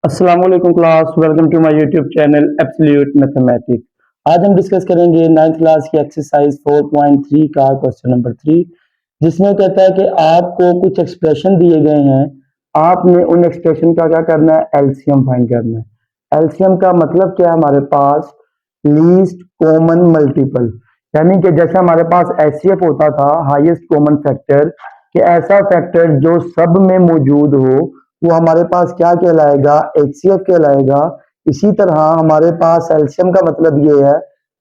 अस्सलाम वालेकुम class, welcome to my YouTube channel Absolute Mathematics. आज हम डिस्कस करेंगे 9th क्लास की एक्सरसाइज 4.3 का क्वेश्चन नंबर 3, जिसमें कहता है कि आपको कुछ एक्सप्रेशन दिए गए हैं, आपने उन एक्सप्रेशन का क्या करना है, एलसीएम फाइंड करना है। एलसीएम का मतलब क्या है, हमारे पास लीस्ट कॉमन मल्टीपल, यानी कि जैसे हमारे पास एचसीएफ होता था, हाईएस्ट कॉमन फैक्टर, कि ऐसा फैक्टर जो सब में मौजूद हो वो हमारे पास क्या कहलाएगा, एचसीएफ कहलाएगा। इसी तरह हमारे पास एलसीएम का मतलब ये है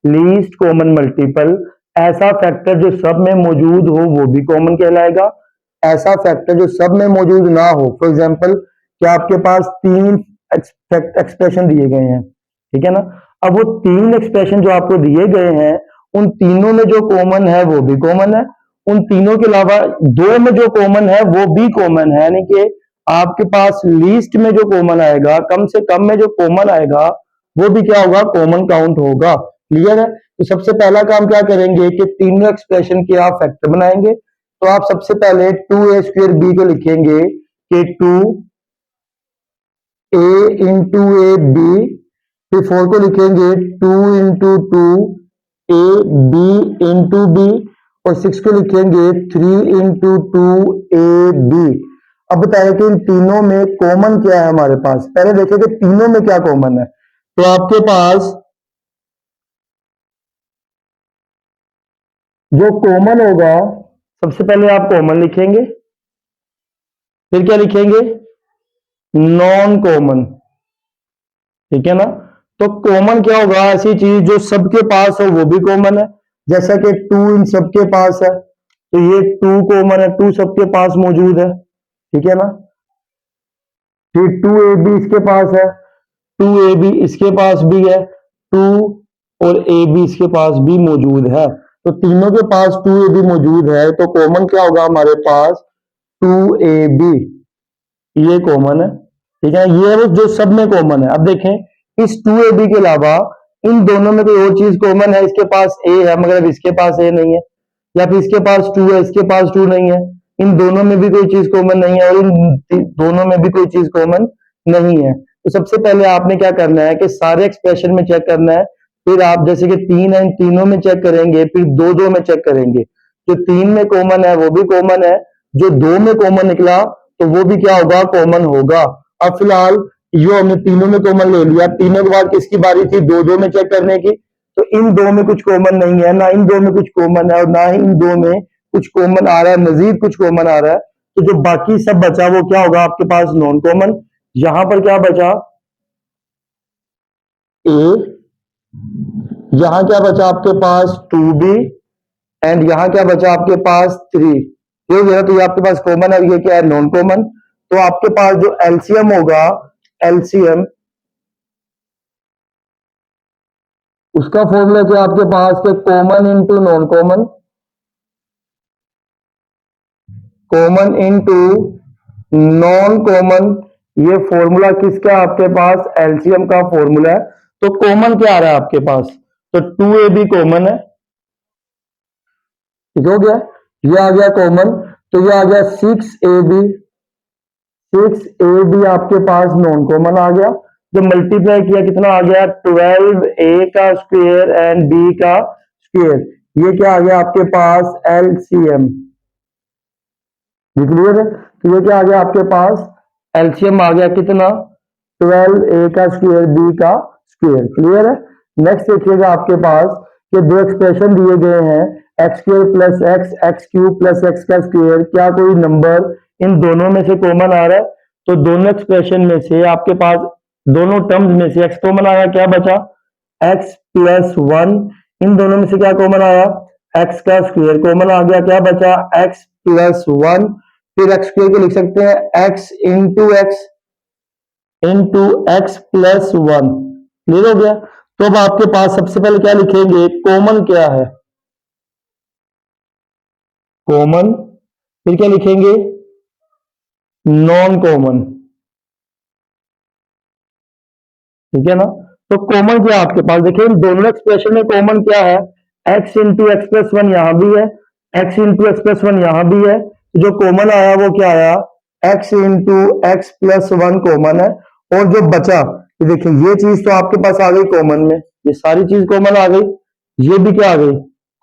लीस्ट कॉमन मल्टीपल, ऐसा फैक्टर जो सब में मौजूद हो वो भी कॉमन कहलाएगा, ऐसा फैक्टर जो सब में मौजूद ना हो। फॉर एग्जांपल कि आपके पास तीन एक्सप्रेशन दिए गए हैं, ठीक है ना। अब वो तीन एक्सप्रेशन जो आपको दिए गए हैं, उन तीनों में जो कॉमन है वो भी कॉमन है, उन तीनों के अलावा दो में जो कॉमन है वो भी कॉमन है, यानी कि आपके पास लीस्ट में जो कॉमन आएगा, कम से कम में जो कॉमन आएगा वो भी क्या होगा, कॉमन काउंट होगा। क्लियर है। तो सबसे पहला काम क्या करेंगे कि तीनों एक्सप्रेशन के आप फैक्टर बनाएंगे। तो आप सबसे पहले 2a² को लिखेंगे कि 2a इंटू ए बी, फिर 4 को लिखेंगे 2 इंटू 2ab इंटू बी, और 6 को लिखेंगे 3 इंटू 2ab। अब बताइए कि इन तीनों में कॉमन क्या है हमारे पास। पहले देखिए कि तीनों में क्या कॉमन है। तो आपके पास जो कॉमन होगा, सबसे पहले आप कॉमन लिखेंगे, फिर क्या लिखेंगे, नॉन कॉमन, ठीक है ना। तो कॉमन क्या होगा, ऐसी चीज जो सबके पास हो वो भी कॉमन है, जैसा कि 2 इन सबके पास है, तो ये 2 कॉमन है, 2 सबके पास मौजूद है, ठीक है ना। फिर 2ab इसके पास है, 2ab इसके पास भी है, 2 और ab इसके पास भी मौजूद है। तो तीनों के पास 2ab मौजूद है, तो कॉमन क्या होगा हमारे पास, 2ab, ये कॉमन है, ठीक है। ये वो जो सब में कॉमन है। अब देखें इस 2ab के अलावा इन दोनों में कोई और चीज कॉमन है, इसके पास a है मगर अब इसके पास a नहीं है, या फिर इसके पास 2 है इसके पास 2 नहीं है, इन दोनों में भी कोई चीज कॉमन नहीं है और इन दोनों में भी कोई चीज कॉमन नहीं है। तो सबसे पहले आपने क्या करना है कि सारे एक्सप्रेशन में चेक करना है, फिर आप जैसे कि 3 है इन तीनों में चेक करेंगे, फिर 2 में चेक करेंगे। जो 3 में कॉमन है वो भी कॉमन है, जो 2 में कॉमन निकला तो वो भी क्या होगा, कॉमन होगा। अब फिलहाल जो हमने तीनों में कॉमन ले लिया, तीनों के बाद किसकी बारी थी, 2 में चेक करने की। तो इन 2 में कुछ कॉमन नहीं है, ना इन 2 में कुछ कॉमन है और ना ही इन 2 में कुछ कॉमन आ रहा है, मजीद कुछ कॉमन आ रहा है। तो जो बाकी सब बचा वो क्या होगा आपके पास, नॉन कॉमन। यहां पर क्या बचा, ए, यहां क्या बचा आपके पास 2b, एंड यहां क्या बचा आपके पास 3। ये जो है तो ये आपके पास कॉमन है, ये क्या है, नॉन कॉमन। तो आपके पास जो एलसीएम होगा, एलसीएम उसका फॉर्मूला क्या आपके पास के common into non common, common into non common. ये फॉर्मूला किसका आपके पास, एलसीएम का फॉर्मूला है। तो कॉमन क्या आ रहा है आपके पास, तो 2ab कॉमन है, ठीक हो गया, ये आ गया कॉमन। तो ये आ गया 6ab, 6ab आपके पास नॉन कॉमन आ गया। जब मल्टीप्लाई किया कितना आ गया, 12a का स्क्वायर एंड b का स्क्वायर, ये क्या आ गया आपके पास, एलसीएम। क्लियर है। तो ये क्या आ गया आपके पास, एलसीएम आ गया कितना, 12a का स्क्वायर b का स्क्वायर। क्लियर है। नेक्स्ट देखिएगा आपके पास कि दो एक्सप्रेशन दिए गए हैं, x square plus x, x cube plus x का स्क्वायर, क्या कोई नंबर इन दोनों में से कॉमन आ रहा है। तो दोनों एक्सप्रेशन में से आपके पास, दोनों टर्म्स में से एक्स कॉमन आया, क्या बचा, एक्स प्लस 1। इन दोनों में से क्या कॉमन आया, एक्स का स्क्वायर कॉमन आ गया, क्या बचा, एक्स प्लस 1। फिर एक्स स्क्वायर को लिख सकते हैं x into x plus 1। Clear हो गया। तो अब आपके पास सबसे पहले क्या लिखेंगे, कॉमन क्या है, कॉमन, फिर क्या लिखेंगे, नॉन कॉमन, ठीक है ना। तो कॉमन क्या है आपके पास, देखिए इन दोनों एक्सप्रेशन में कॉमन क्या है, एक्स इंटू एक्स प्लस 1 यहां भी है, एक्स इंटू एक्स प्लस 1 यहां भी है। जो कॉमन आया वो क्या आया, x into x plus 1 common है, और जो बचा, ये देखिए ये चीज तो आपके पास आ गई कॉमन में, ये सारी चीज कॉमन आ गई, ये भी क्या आ गई,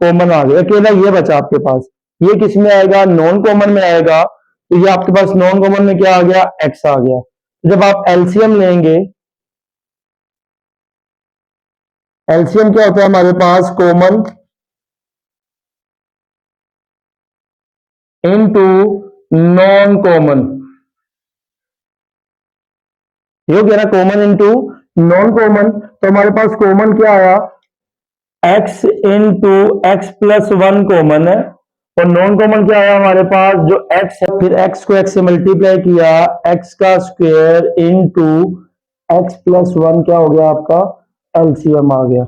कॉमन आ गई, अकेला ये बचा आपके पास। ये किस में आएगा, नॉन कॉमन में आएगा। तो ये आपके पास नॉन कॉमन में क्या आ गया, एक्स आ गया। जब आप एलसीएम लेंगे, एलसीएम क्या होता है हमारे पास, कॉमन इनटू नॉन कॉमन, ये हो गया ना, कॉमन इनटू नॉन कॉमन। तो हमारे पास कॉमन क्या आया, x into x plus one common है, और नॉन कॉमन क्या आया हमारे पास, जो x है, फिर x को x से मल्टीप्लाई किया, x का square into x plus one, क्या हो गया आपका, एलसीएम आ गया।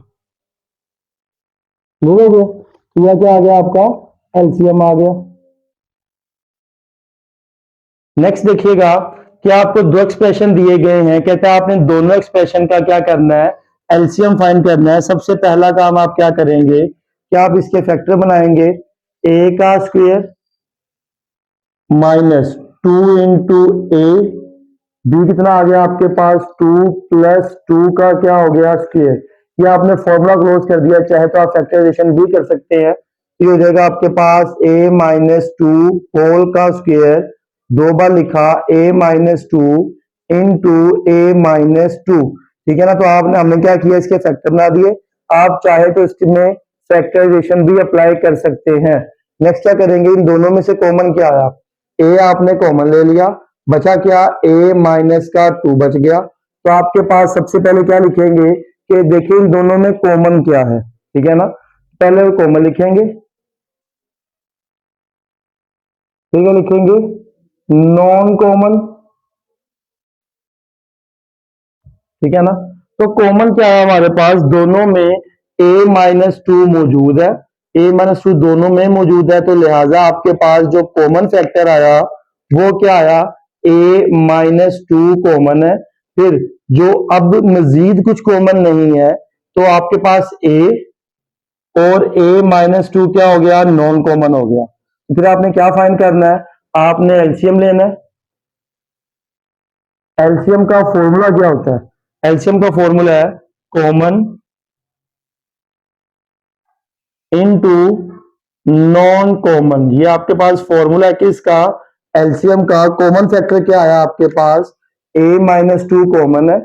हो गया, तो यह क्या आ गया आपका, एलसीएम आ गया। नेक्स्ट देखिएगा कि आपको दो एक्सप्रेशन दिए गए हैं, कहता है आपने दोनों एक्सप्रेशन का क्या करना है, एलसीएम फाइंड करना है। सबसे पहला काम आप क्या करेंगे कि आप इसके फैक्टर बनाएंगे, a का स्क्वायर माइनस टू इंटू ए, बी कितना आ गया आपके पास, टू प्लस टू का क्या हो गया, स्क्वायर। ये आपने फॉर्मूला क्लोज कर दिया, चाहे तो आप फैक्टराइजेशन भी कर सकते हैं। ये हो जाएगा आपके पास a माइनस टू होल का स्क्वायर, दो बार लिखा a minus two into A minus two, ठीक है ना। तो आपने हमने क्या किया, इसके फैक्टर बना दिए। आप चाहे तो इसमें फैक्टराइजेशन भी अप्लाई कर सकते हैं। नेक्स्ट क्या करेंगे, इन दोनों में से कॉमन क्या आया, a आपने कॉमन ले लिया, बचा क्या, a माइनस का टू बच गया। तो आपके पास सबसे पहले क्या लिखेंगे कि देखिए इन दोनों में कॉमन क्या है, ठीक है ना। पहले कॉमन लिखेंगे, ठीक है, लिखेंगे नॉन कॉमन, ठीक है ना। तो कॉमन क्या है हमारे पास, दोनों में a माइनस टू मौजूद है, a माइनस टू दोनों में मौजूद है, तो लिहाजा आपके पास जो कॉमन फैक्टर आया वो क्या आया, a माइनस टू कॉमन है। फिर जो अब मजीद कुछ कॉमन नहीं है, तो आपके पास a और a माइनस टू क्या हो गया, नॉन कॉमन हो गया। फिर आपने क्या फाइंड करना है, आपने एलसीएम लेना है। एलसीएम का फॉर्मूला क्या होता है, एलसीएम का फॉर्मूला है कॉमन इनटू नॉन कॉमन। ये आपके पास फॉर्मूला है किसका, एलसीएम का। कॉमन फैक्टर क्या आया आपके पास, a माइनस टू कॉमन है,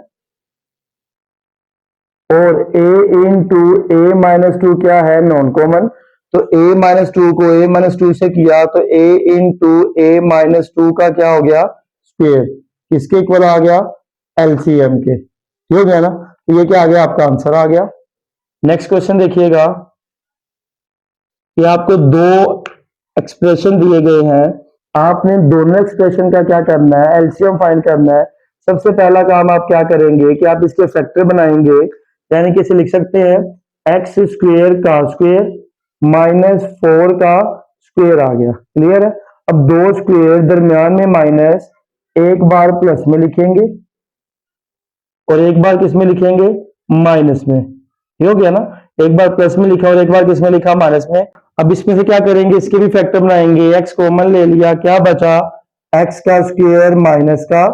और a into A minus two क्या है, नॉन कॉमन। तो a माइनस टू को a माइनस टू से किया, तो a into A minus two का क्या हो गया, स्क्वायर। किसके इक्वल आ गया, एलसीएम के। ठीक हो गया ना। तो ये क्या आ गया, आपका आंसर आ गया। नेक्स्ट क्वेश्चन देखिएगा कि आपको दो एक्सप्रेशन दिए गए हैं, आपने दोनों एक्सप्रेशन का क्या करना है, एलसीएम फाइंड करना है। सबसे पहला काम आप क्या करेंगे कि आप इसके फैक्टर बनाएंगे, यानी कि इसे लिख सकते हैं एक्स स्क्वेयर का स्क्वेयर माइनस फोर का स्क्वेयर आ गया। क्लियर है। अब दो स्क्वेयर दरमियान में माइनस, एक बार प्लस में लिखेंगे और एक बार किस में लिखेंगे, माइनस में। ये हो गया ना, एक बार प्लस में लिखा और एक बार किस में लिखा, माइनस में। अब इसमें से क्या करेंगे, इसके भी फैक्टर बनाएंगे, एक्स कॉमन ले लिया, क्या बचा, एक्स का स्क्वायर माइनस का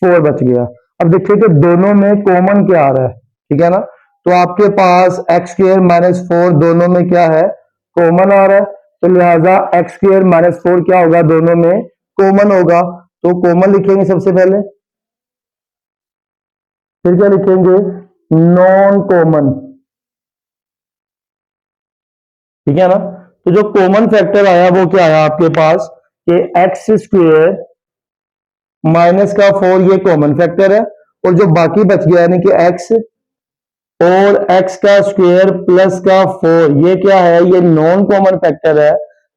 फोर बच गया। अब देखिए कि दोनों में कॉमन क्या आ रहा है, ठीक है ना। तो आपके पास एक्स स्क्वायर माइनस फोर दोनों में क्या है, कॉमन आ रहा है। तो लिहाजा एक्स स्क्वायर माइनस फोर क्या होगा, दोनों में कॉमन होगा। तो कॉमन लिखेंगे सबसे पहले, फिर क्या लिखेंगे, नॉन कॉमन, ठीक है ना। तो जो कॉमन फैक्टर आया वो क्या आया आपके पास, कि एक्स स्क्वेयर माइनस का फोर, ये कॉमन फैक्टर है। और जो बाकी बच गया यानी कि एक्स और एक्स का स्क्वायर प्लस का फोर, ये क्या है, ये नॉन कॉमन फैक्टर है।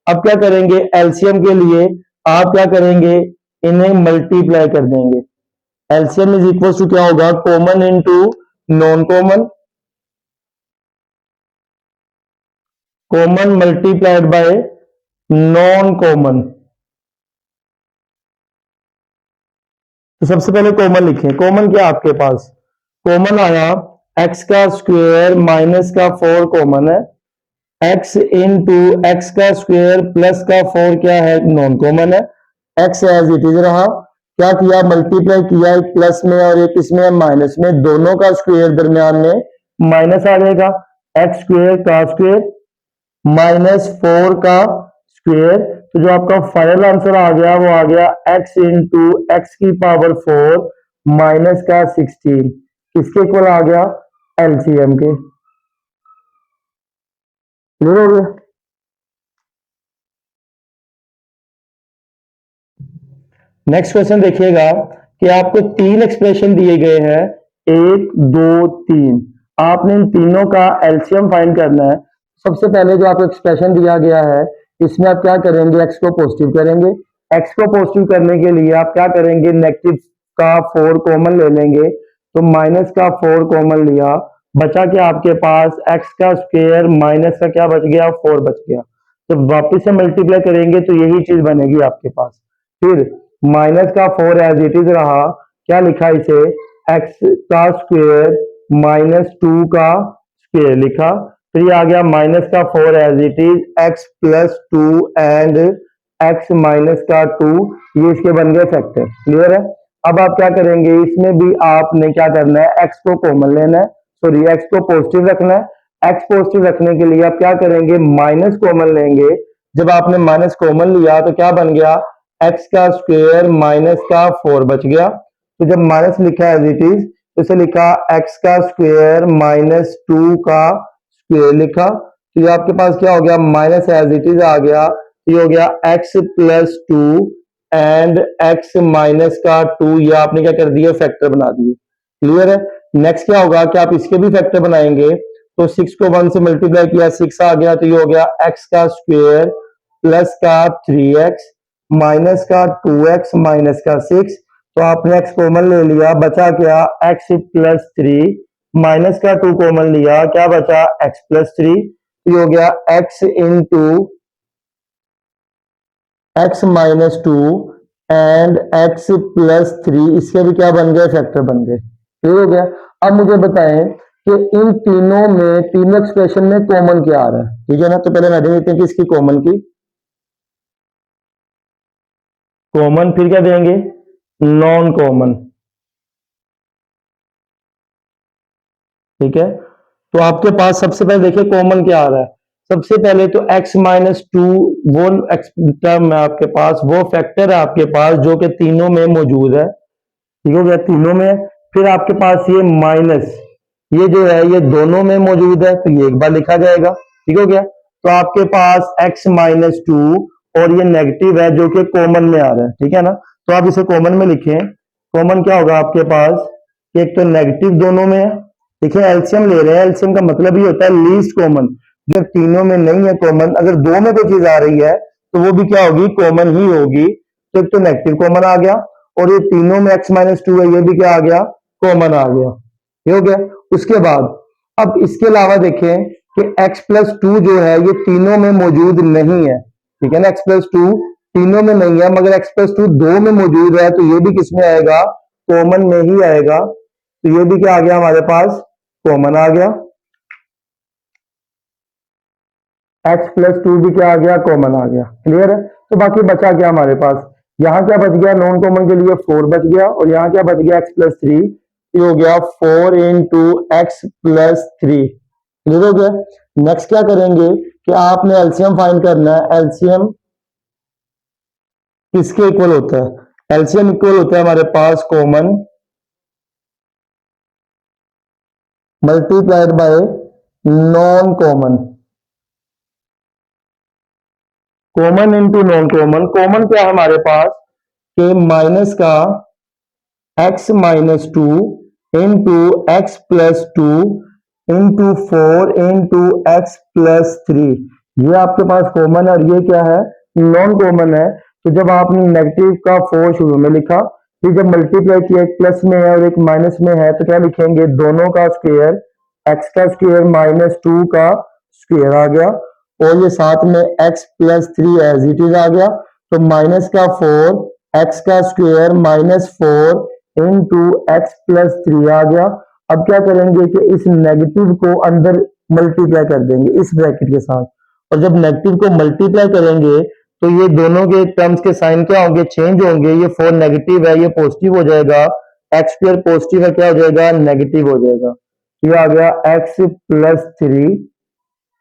अब क्या करेंगे, एलसीएम के लिए आप क्या करेंगे, इन्हें मल्टीप्लाई कर देंगे। एलसीएम इज इक्वल टू क्या होगा, common into non common, common multiplied by non common. तो सबसे पहले कॉमन लिखें, कॉमन क्या आपके पास, कॉमन आया एक्स का स्क्वायर माइनस का फोर कॉमन है, एक्स इंटू एक्स का स्क्वायर प्लस का फोर क्या है, नॉन कॉमन है। एक्स एज इट इज रहा, क्या किया, मल्टीप्लाई किया, एक प्लस में और एक इसमें माइनस में, दोनों का स्क्वायर दरमियान में माइनस आ जाएगा, एक्स स्क्वायर का स्क्वायर माइनस 4 का स्क्वायर। तो जो आपका फाइनल आंसर आ गया वो आ गया x इंटू एक्स की पावर 4 माइनस का 16, किसके इक्वल आ गया, एलसीएम के। क्लियर हो गया। नेक्स्ट क्वेश्चन देखिएगा कि आपको तीन एक्सप्रेशन दिए गए हैं, 1 2 3, आपने इन तीनों का एलसीएम फाइंड करना है। सबसे पहले जो आपको एक्सप्रेशन दिया गया है इसमें आप क्या करेंगे, एक्स को पॉजिटिव करेंगे। एक्स को पॉजिटिव करने के लिए आप क्या करेंगे, नेगेटिव का 4 कॉमन ले लेंगे, तो माइनस का 4 कॉमन लिया, बचा क्या आपके पास, एक्स का स्क्वायर माइनस का क्या बच गया, 4 बच गया। तो वापस से मल्टीप्लाई करेंगे तो यही चीज बनेगी आपके पास। फिर माइनस का 4 एज इट इज रहा, क्या लिखा इसे, एक्स का स्क्वायर माइनस 2 का स्क्वायर लिखा। फिर ये आ गया माइनस का 4 as it is, X plus 2 and X minus का 2, ये इसके बन गए फैक्टर। क्लियर है। अब आप क्या करेंगे, इसमें भी आपने क्या करना है, एक्स को कॉमन लेना है, सॉरी एक्स को पॉजिटिव रखना है। एक्स पॉजिटिव रखने के लिए आप क्या करेंगे, माइनस कॉमन लेंगे। जब आपने माइनस कॉमन लिया तो क्या बन गया, एक्स का स्क्वायर माइनस का 4 बच गया। तो जब माइनस लिखा एज इट इज तो इसे लिखा एक्स का स्क्वायर माइनस 2 का स्क्वायर लिखा। तो ये आपके पास क्या हो गया, माइनस एज इट इज आ गया, ये हो गया x plus 2 and X minus का 2, ये आपने क्या कर दिया, फैक्टर बना दिए। क्लियर है। नेक्स्ट क्या होगा कि आप इसके भी फैक्टर बनाएंगे, तो 6 को 1 से मल्टीप्लाई किया, 6 आ गया, तो ये हो गया एक्स का स्क्वायर प्लस का 3x माइनस का 2x माइनस का 6। तो आपने x कॉमन ले लिया, बचा क्या, x प्लस 3 माइनस का 2 कॉमन लिया, क्या बचा, x प्लस 3। ये हो गया x into x minus 2 and x plus 3, इसके भी क्या बन गए, फैक्टर बन गए। ठीक हो गया। अब मुझे बताएं कि इन तीनों में, तीनों एक्सप्रेशन में कॉमन क्या आ रहा है। ठीक है ना, तो पहले मैं देख लेते हैं कि इसकी कॉमन की, कॉमन फिर क्या देंगे, नॉन कॉमन। ठीक है, तो आपके पास सबसे पहले देखिए कॉमन क्या आ रहा है। सबसे पहले तो x माइनस 2, वो टर्म है आपके पास, वो फैक्टर है आपके पास जो कि तीनों में मौजूद है। ठीक हो गया, तीनों में। फिर आपके पास ये माइनस, ये जो है ये दोनों में मौजूद है, तो ये एक बार लिखा जाएगा। ठीक हो गया। तो आपके पास x माइनस 2 और ये नेगेटिव है जो कि कॉमन में आ रहा है। ठीक है ना, तो आप इसे कॉमन में लिखें। कॉमन क्या होगा आपके पास, कि एक तो नेगेटिव दोनों में है। देखिए एलसीएम ले रहे हैं, एलसीएम का मतलब ही होता है लीस्ट कॉमन। जब तीनों में नहीं है कॉमन, अगर दो में कोई चीज आ रही है तो वो भी क्या होगी, कॉमन ही होगी। तो एक तो नेगेटिव कॉमन आ गया, और ये तीनों में x माइनस 2 है, ये भी क्या आ गया, कॉमन आ गया। ये हो गया। उसके बाद अब इसके अलावा देखें कि x प्लस 2 जो है ये तीनों में मौजूद नहीं है। ठीक है ना, x प्लस 2 तीनों में नहीं है, मगर x प्लस 2 दो में मौजूद है, तो ये भी किसमें आएगा, कॉमन में ही आएगा। तो ये भी क्या आ गया हमारे पास, कॉमन आ गया। x प्लस 2 भी क्या आ गया, कॉमन आ गया। क्लियर है। तो बाकी बचा क्या हमारे पास, यहाँ क्या बच गया, नॉन कॉमन के लिए 4 बच गया, और यहाँ क्या बच गया, x प्लस 3, ये हो गया 4 इंटू एक्स प्लस 3। क्लियर हो गया। नेक्स्ट क्या करेंगे कि आपने एलसीएम फाइंड करना है। एलसीएम किसके इक्वल होता है, एलसीएम इक्वल होता है हमारे पास common multiplied by non common. Common into non common. Common क्या है हमारे पास, के माइनस का x minus 2 into x plus 2 into 4 into x plus 3, ये आपके पास कॉमन है, और ये क्या है, नॉन कॉमन है। तो जब आपने नेगेटिव का 4 शुरू में लिखा, फिर जब मल्टीप्लाई किया, एक प्लस में है और एक माइनस में है, तो क्या लिखेंगे, दोनों का स्क्वायर, एक्स का स्क्वायर माइनस 2 का स्क्वायर आ गया, और ये साथ में x plus 3 as it is आ गया। तो माइनस का 4 एक्स का square minus 4 into x plus 3 आ गया। अब क्या करेंगे कि इस नेगेटिव को अंदर मल्टीप्लाई कर देंगे इस ब्रैकेट के साथ, और जब नेगेटिव को मल्टीप्लाई करेंगे तो ये दोनों के टर्म्स के साइन क्या होंगे, चेंज होंगे। ये 4 नेगेटिव है, ये पॉजिटिव हो जाएगा। एक्स स्क्वायर पॉजिटिव है, क्या हो जाएगा, नेगेटिव हो जाएगा। ये आ गया एक्स प्लस 3,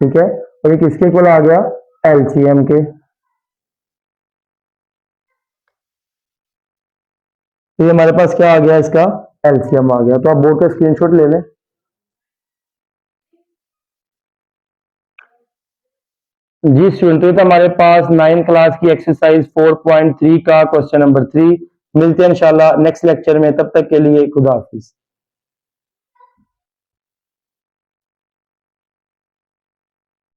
ठीक है। और ये किसके इक्वल आ गया, एलसीएम के। तो ये हमारे पास क्या आ गया, इसका एलसीएम आ गया। तो आप बोर्ड का स्क्रीनशॉट ले लें। जी स्टूडेंट, तो हमारे पास 9 क्लास की एक्सरसाइज 4.3 का क्वेश्चन नंबर 3। मिलते हैं इंशाल्लाह नेक्स्ट लेक्चर में, तब तक के लिए खुदा हाफिज।